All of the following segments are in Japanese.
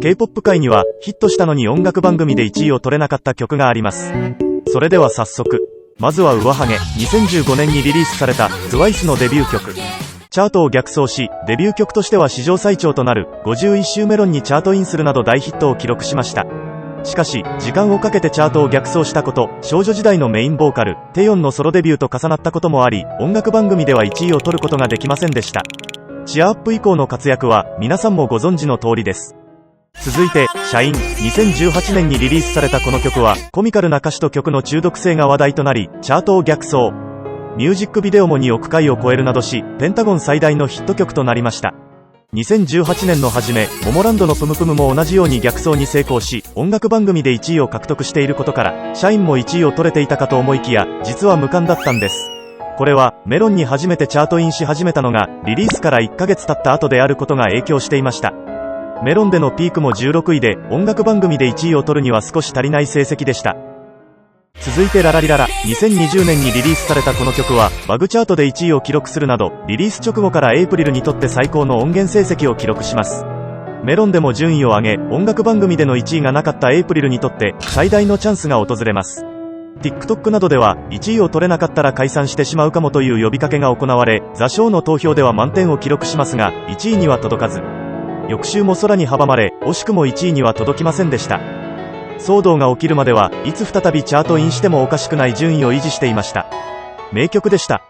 K-POP 界にはヒットしたのに音楽番組で1位を取れなかった曲があります。それでは早速、まずはウワハゲ。2015年にリリースされた TWICE のデビュー曲。チャートを逆走し、デビュー曲としては史上最長となる51週メロンにチャートインするなど大ヒットを記録しました。しかし、時間をかけてチャートを逆走したこと、少女時代のメインボーカル、テヨンのソロデビューと重なったこともあり、音楽番組では1位を取ることができませんでした。チアアップ以降の活躍は、皆さんもご存知の通りです。続いて、シャイン。2018年にリリースされたこの曲は、コミカルな歌詞と曲の中毒性が話題となり、チャートを逆走。ミュージックビデオも2億回を超えるなどし、ペンタゴン最大のヒット曲となりました。2018年の初め、モモランドのプムプムも同じように逆走に成功し、音楽番組で1位を獲得していることから、シャインも1位を取れていたかと思いきや、実は無冠だったんです。これは、メロンに初めてチャートインし始めたのが、リリースから1ヶ月経った後であることが影響していました。メロンでのピークも16位で、音楽番組で1位を取るには少し足りない成績でした。続いてララリララ。2020年にリリースされたこの曲は、バグチャートで1位を記録するなど、リリース直後からエイプリルにとって最高の音源成績を記録します。メロンでも順位を上げ、音楽番組での1位がなかったエイプリルにとって、最大のチャンスが訪れます。TikTok などでは、1位を取れなかったら解散してしまうかもという呼びかけが行われ、ザ・ショーの投票では満点を記録しますが、1位には届かず。翌週も空に阻まれ、惜しくも1位には届きませんでした。騒動が起きるまではいつ再びチャートインしてもおかしくない順位を維持していました。名曲でした。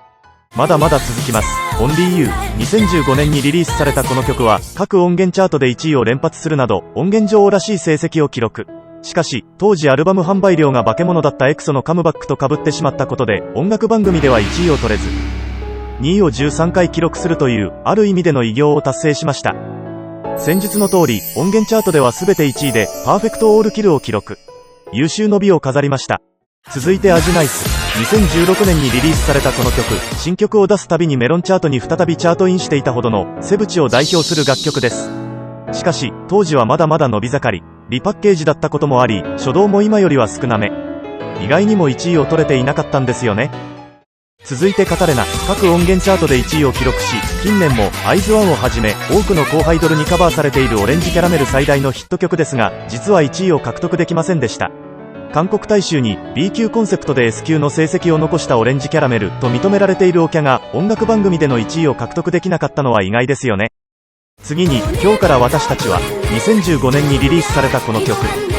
まだまだ続きます。Only You。2015年にリリースされたこの曲は各音源チャートで1位を連発するなど音源女王らしい成績を記録。しかし当時アルバム販売量が化け物だったエクソのカムバックと被ってしまったことで音楽番組では1位を取れず2位を13回記録するというある意味での偉業を達成しました。先日の通り、音源チャートでは全て1位で、パーフェクトオールキルを記録。優秀の美を飾りました。続いてアジナイス。2016年にリリースされたこの曲、新曲を出すたびにメロンチャートに再びチャートインしていたほどの、セブチを代表する楽曲です。しかし、当時はまだまだ伸び盛り、リパッケージだったこともあり、初動も今よりは少なめ。意外にも1位を取れていなかったんですよね。続いてカタレナ。各音源チャートで1位を記録し、近年もアイズワンをはじめ多くの後輩ドルにカバーされているオレンジキャラメル最大のヒット曲ですが、実は1位を獲得できませんでした。韓国大衆に B 級コンセプトで S 級の成績を残したオレンジキャラメルと認められているオキャが音楽番組での1位を獲得できなかったのは意外ですよね。次に、今日から私たちは、2015年にリリースされたこの曲、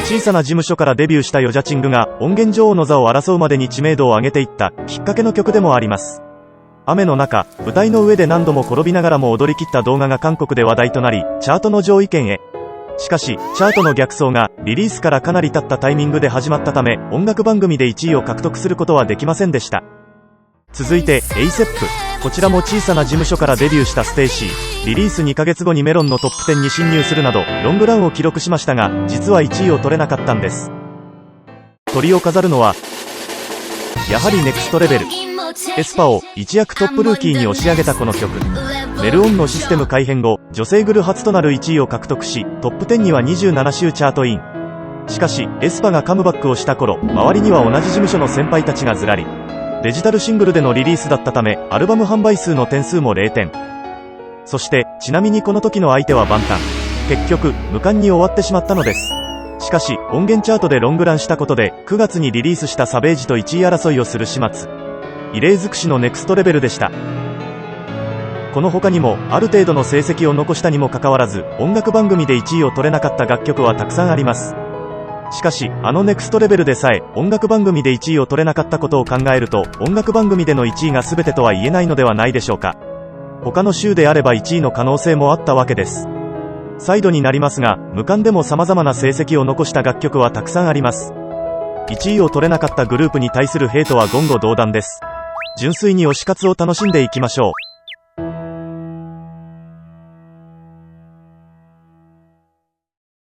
小さな事務所からデビューしたヨジャチングが音源女王の座を争うまでに知名度を上げていったきっかけの曲でもあります。雨の中、舞台の上で何度も転びながらも踊り切った動画が韓国で話題となり、チャートの上位圏へ。しかし、チャートの逆走がリリースからかなり経ったタイミングで始まったため、音楽番組で1位を獲得することはできませんでした。続いて、ASAP。こちらも小さな事務所からデビューしたステイシー。リリース2ヶ月後にメロンのトップ10に進入するなど、ロングランを記録しましたが、実は1位を取れなかったんです。鳥を飾るのは、やはりネクストレベル。エスパを一躍トップルーキーに押し上げたこの曲。メルオンのシステム改編後、女性グル初となる1位を獲得し、トップ10には27週チャートイン。しかし、エスパがカムバックをした頃、周りには同じ事務所の先輩たちがずらり。デジタルシングルでのリリースだったため、アルバム販売数の点数も0点。そして、ちなみにこの時の相手はバンタン。結局、無冠に終わってしまったのです。しかし、音源チャートでロングランしたことで、9月にリリースしたサベージと1位争いをする始末。異例尽くしのネクストレベルでした。この他にも、ある程度の成績を残したにもかかわらず、音楽番組で1位を取れなかった楽曲はたくさんあります。しかし、あのネクストレベルでさえ、音楽番組で1位を取れなかったことを考えると、音楽番組での1位が全てとは言えないのではないでしょうか。他の週であれば1位の可能性もあったわけです。再度になりますが、無冠でも様々な成績を残した楽曲はたくさんあります。1位を取れなかったグループに対するヘイトは言語道断です。純粋に推し活を楽しんでいきましょう。